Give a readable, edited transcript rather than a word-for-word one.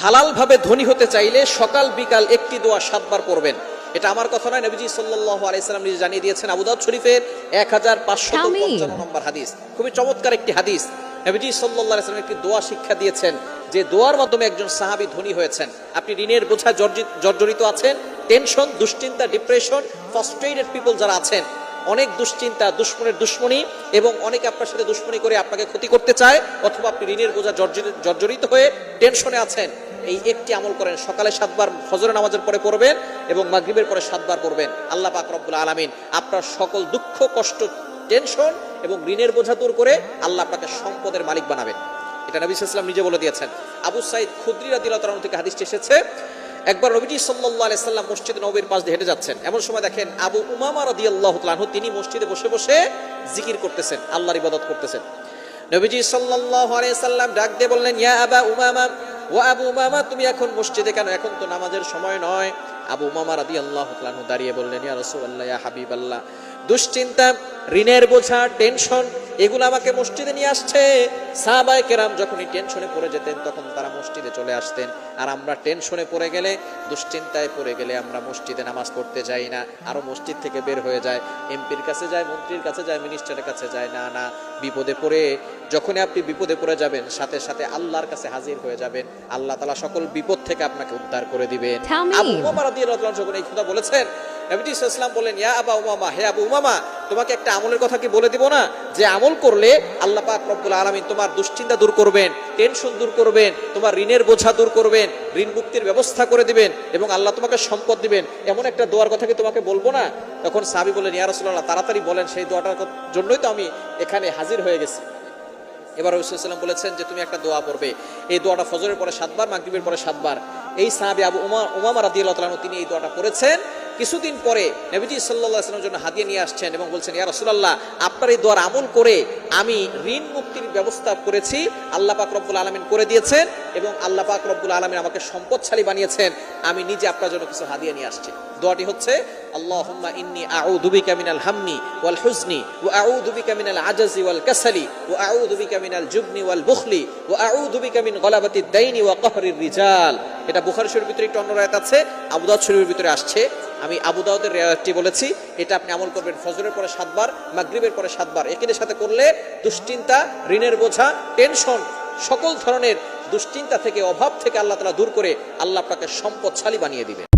হালাল ভাবে ধনী হতে চাইলে সকাল বিকাল একটি দোয়া 7 বার পড়বেন। এটা আমার কথা নয়, নবীজি সাল্লাল্লাহু আলাইহি সাল্লাম নিজে জানিয়ে দিয়েছেন। আবু দাউদ শরীফের 1555 নম্বর হাদিস, খুবই চমৎকার একটি হাদিস। নবীজি সাল্লাল্লাহু আলাইহি সাল্লাম একটি দোয়া শিক্ষা দিয়েছেন, যে দোয়ার মাধ্যমে একজন সাহাবী ধনী হয়েছেন। আপনি ঋণের বোঝা জর্জরিত আছেন, টেনশন, দুশ্চিন্তা, ডিপ্রেশন, ফ্রাস্ট্রেটেড পিপল যারা আছেন, অনেক দুশ্চিন্তা, দুশ্মনের দুশ্মনী, এবং অনেকে আপনার সাথে দুশ্মনী করে আপনাকে ক্ষতি করতে চায়, অথবা আপনি ঋণের বোঝা জর্জরিত হয়ে টেনশনে আছেন, এই একটি আমল করেন। সকালে 7 বার ফজরের নামাজের পরে পড়বেন এবং মাগরিবের পরে 7 বার পড়বেন। আল্লাহ পাক রব্বুল আলামিন আপনার সকল দুঃখ, কষ্ট, টেনশন এবং ঋণের বোঝা দূর করে আল্লাহ আপনাকে সম্পদের মালিক বানাবেন। এটা নবী সাল্লাল্লাহু আলাইহি ওয়াসাল্লাম নিজে বলে দিয়েছেন। আবু সাঈদ খুদরি রাদিয়াল্লাহু তাআলা থেকে হাদিসটি এসেছে, একবার নবীজি সাল্লাল্লাহু আলাইহি ওয়াসাল্লাম মসজিদ নববীর পাশ দিয়ে হেঁটে যাচ্ছেন। এমন সময় দেখেন আবু উমামা রাদিয়াল্লাহু তাআলা আনহু তিনি মসজিদে বসে বসে জিকির করতেছেন, আল্লাহর ইবাদত করতেছেন। নবীজি সাল্লাল্লাহু আলাইহি ওয়াসাল্লাম ডাক দিয়ে বললেন, ইয়া আবা উমামা, ও আবু উমামা, তুমি এখন মসজিদে কেন? এখন তো নামাজের সময় নয়। আবু উমামা রাদিয়াল্লাহু তাআলা আনহু দাঁড়িয়ে বললেন, ইয়া রাসূলুল্লাহ, ইয়া হাবিবাল্লাহ, দুশ্চিন্তা, ঋণের বোঝা, টেনশন, এগুলো আমাকে মসজিদে নিয়ে আসছে। সাহাবায়ে কেরাম যখনই টেনশনে পড়ে যেতেন তখন তারা মসজিদে চলে আসতেন, আর আমরা টেনশনে পড়ে গেলে, দুশ্চিন্তায় পড়ে গেলে আমরা মসজিদে নামাজ পড়তে যাই না, আরো মসজিদ থেকে বের হয়ে যায়, এমপির কাছে যায়, মন্ত্রীর কাছে যায়, মিনিস্টারের কাছে যায়। না না, বিপদে পড়ে, যখনই আপনি বিপদে পড়ে যাবেন সাথে সাথে আল্লাহর কাছে হাজির হয়ে যাবেন, আল্লাহ তাআলা সকল বিপদ থেকে আপনাকে উদ্ধার করে দিবেন। আবু উমামা রাদিয়াল্লাহু তাআলা যখন এই কথা বলেছেন, নবীজি সাল্লাল্লাহু আলাইহি ওয়াসাল্লাম বলেন, ইয়া আবা উমামা, হে আবু উমামা, তোমাকে একটা আমলের কথা কি বলে দিব না, যে আমল করলে আল্লাহ পাক রব্বুল আলামিন তোমার দুশ্চিন্তা দূর করবেন, টেনশন দূর করবেন, তোমার ঋণের বোঝা দূর করবেন, ঋণ মুক্তির ব্যবস্থা করে দিবেন, এবং আল্লাহ তোমাকে সম্পদ দিবেন, এমন একটা দোয়ার কথা কি তোমাকে বলবো না? তখন সাহাবী বলেন, ইয়া রাসূলুল্লাহ, তাড়াতাড়ি বলেন, সেই দোয়াটার জন্যই তো আমি এখানে হাজির হয়ে গেছি। এবার রাসূল সাল্লাল্লাহু আলাইহি ওয়াসাল্লাম বলেছেন যে তুমি একটা দোয়া পড়বে, এই দোয়াটা ফজরের পরে 7 বার, মাগরিবের পরে 7 বার। এই সাহাবী আবু উমামা রাদিয়াল্লাহু তাআলা তিনি এই দোয়াটা পড়েছেন। কিছুদিন পরে নবীজি সাল্লাল্লাহু আলাইহি ওয়াসাল্লামের জন্য হাদিয়া নিয়ে আসছেন এবং বলছেন, ইয়া রাসূলুল্লাহ, আপনার এই দোয়ার আমল করে আমি ঋণ মুক্তির ব্যবস্থা করেছি, আল্লাহ পাক রব্বুল আলামিন করে দিয়েছেন, এবং আল্লাহ পাক রব্বুল আলামিন আমাকে সম্পদশালী বানিয়েছেন, আমি নিজে আপনার জন্য কিছু হাদিয়া নিয়ে আসছি। দোয়াটি হচ্ছে, আল্লাহুম্মা ইন্নী আউযু বিকা মিনাল হাম্মি ওয়াল হুজনি ওয়া আউযু বিকা মিনাল আজজি ওয়াল কাসালি ওয়া আউযু বিকা মিনাল জুবনি ওয়াল বুখলি ওয়া আউযু বিকা মিন গলাবাতিদ দাইনি ওয়া কাহরির রিজাল। এটা বুখারী শরীফের ভিতরে একটু অন্য রায়াত আছে, আবু দাউদ শরীফের ভিতরে আসছে। আমি আবু দাউদের রিওয়ায়াতটি বলেছি। এটা আপনি আমল করবেন ফজরের পরে 7 বার, মাগরিবের পরে 7 বার। একই সাথে করলে দুশ্চিন্তা, ঋণের বোঝা, টেনশন, সকল ধরনের দুশ্চিন্তা থেকে, অভাব থেকে আল্লাহ তাআলা দূর করে আল্লাহ আপনাকে সম্পদশালী বানিয়ে দিবেন।